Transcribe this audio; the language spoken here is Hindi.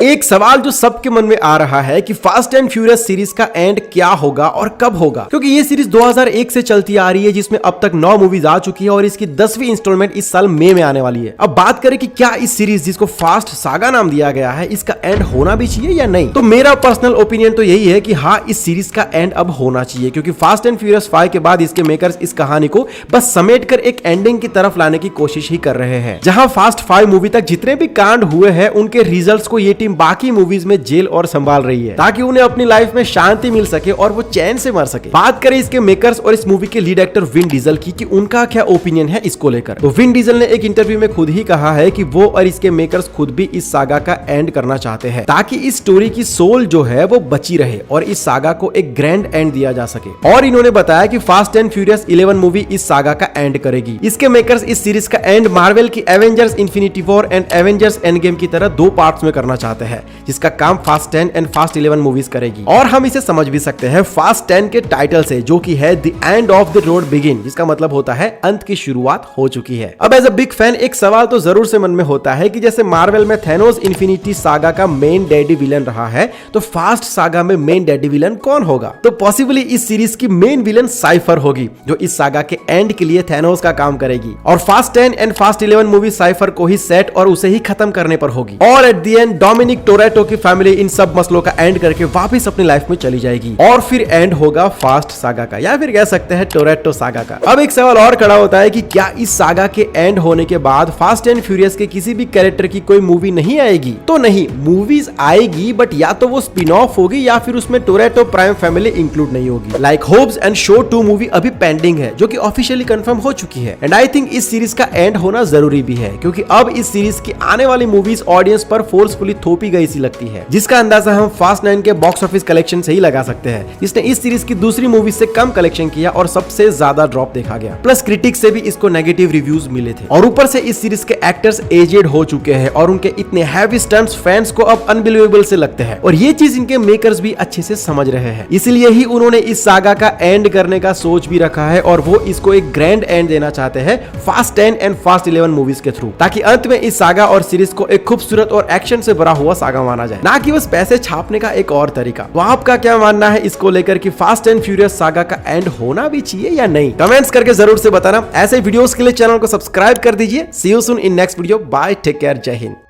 एक सवाल जो सबके मन में आ रहा है कि फास्ट एंड फ्यूरियस सीरीज का एंड क्या होगा और कब होगा, क्योंकि ये सीरीज 2001 से चलती आ रही है, जिसमें अब तक 9 मूवीज आ चुकी है और इसकी 10वीं इंस्टॉलमेंट इस साल मई में आने वाली है। अब बात करें कि क्या इस सीरीज जिसको फास्ट सागा नाम दिया गया है, इसका एंड होना भी चाहिए या नहीं, तो मेरा पर्सनल ओपिनियन तो यही है कि हाँ, इस सीरीज का एंड अब होना चाहिए, क्योंकि फास्ट एंड फ्यूरियस 5 के बाद इसके मेकर्स इस कहानी को बस समेटकर एक एंडिंग की तरफ लाने की कोशिश ही कर रहे हैं, जहां फास्ट 5 मूवी तक जितने भी कांड हुए हैं उनके रिजल्ट्स को ये टीम बाकी मूवीज में जेल और संभाल रही है, ताकि उन्हें अपनी लाइफ में शांति मिल सके और वो चैन से मर सके। बात करें इसके मेकर्स और इस मूवी के लीड एक्टर विन डीजल की कि उनका क्या ओपिनियन है इसको लेकर, तो विन डीजल ने एक इंटरव्यू में खुद ही कहा है कि वो और इसके मेकर्स खुद भी इस सागा का एंड करना चाहते हैं, ताकि इस स्टोरी की सोल जो है वो बची रहे और इस सागा को एक ग्रैंड एंड दिया जा सके। और इन्होंने बताया कि फास्ट एंड फ्यूरियस 11 मूवी इस सागा का एंड करेगी। इसके मेकर्स इस सीरीज का एंड मार्वल की Avengers infinity war and Avengers end game की तरह 2 पार्ट्स में करना चाहते हैं, जिसका काम फास्ट 10 एंड फास्ट 11 मूवीज करेगी। और हम इसे समझ भी सकते हैं फास्ट 10 के टाइटल से, जो कि है the end of the road begin, जिसका मतलब होता है अंत की शुरुआत हो चुकी है। अब एज अ बिग फैन एक सवाल तो जरूर से मन में होता है कि जैसे मार्वल में थैनोस इन्फिनिटी सागा का मेन डैडी विलन रहा है, तो फास्ट सागा में मेन डैडी विलन कौन होगा? तो पॉसिबली इस सीरीज की मेन विलन साइफर होगी, जो इस सागा के एंड के लिए थैनोस का काम करेगी। और fast 10 and fast 11 movie cipher को ही सेट और उसे ही खत्म करने पर होगी। और at the end Dominic Toretto की फैमिली इन सब मसलों का एंड करके वापस अपनी लाइफ में चली जाएगी और फिर एंड होगा फास्ट सागा का, या फिर कह सकते हैं टोरेटो सागा का। अब एक सवाल और खड़ा होता है कि क्या इस सागा के एंड होने के बाद फास्ट एंड फ्यूरियस के किसी भी कैरेक्टर की कोई मूवी नहीं आएगी? तो नहीं, मूवीज आएगी, बट या तो वो स्पिन ऑफ होगी या फिर उसमें टोरेटो प्राइम फैमिली इंक्लूड नहीं होगी। Like Hobbes and show 2 movie अभी पेंडिंग है, जो कि ऑफिशियली कंफर्म हो चुकी है। एंड आई थिंक इस सीरीज का एंड होना जरूरी भी है, क्योंकि अब इस सीरीज की आने वाली मूवीज ऑडियंस पर फोर्सफुली थोपी गई सी लगती है, जिसका अंदाजा हम फास्ट 9 के बॉक्स ऑफिस कलेक्शन से ही लगा सकते हैं, जिसने इस सीरीज की दूसरी मूवी से कम कलेक्शन किया और सबसे ज्यादा ड्रॉप देखा गया। प्लस क्रिटिक्स से भी इसको नेगेटिव रिव्यूज मिले थे, और ऊपर से इस सीरीज के एक्टर्स एजेड हो चुके हैं और उनके इतने हैवी स्टंट्स फैंस को अब अनबिलीवेबल से लगते हैं, और ये चीज इनके मेकर्स भी अच्छे से समझ रहे हैं। इसलिए ही उन्होंने इस सागा का एंड करने का सोच भी रखा है, और वो इसको एक ग्रैंड एंड देना चाहते हैं फास्ट 10 एंड फास्ट 11 मूवीज के थ्रू, ताकि अंत में इस सागा और सीरीज को एक खूबसूरत और एक्शन से भरा हुआ सागा माना जाए, ना कि बस पैसे छापने का एक और तरीका। तो आपका क्या मानना है इसको लेकर कि फास्ट एंड फ्यूरियस सागा का एंड होना भी चाहिए या नहीं? कमेंट्स करके जरूर से बताना। ऐसे वीडियोस के लिए चैनल को सब्सक्राइब कर दीजिए। See you soon in next video. Bye, take care, जय हिंद।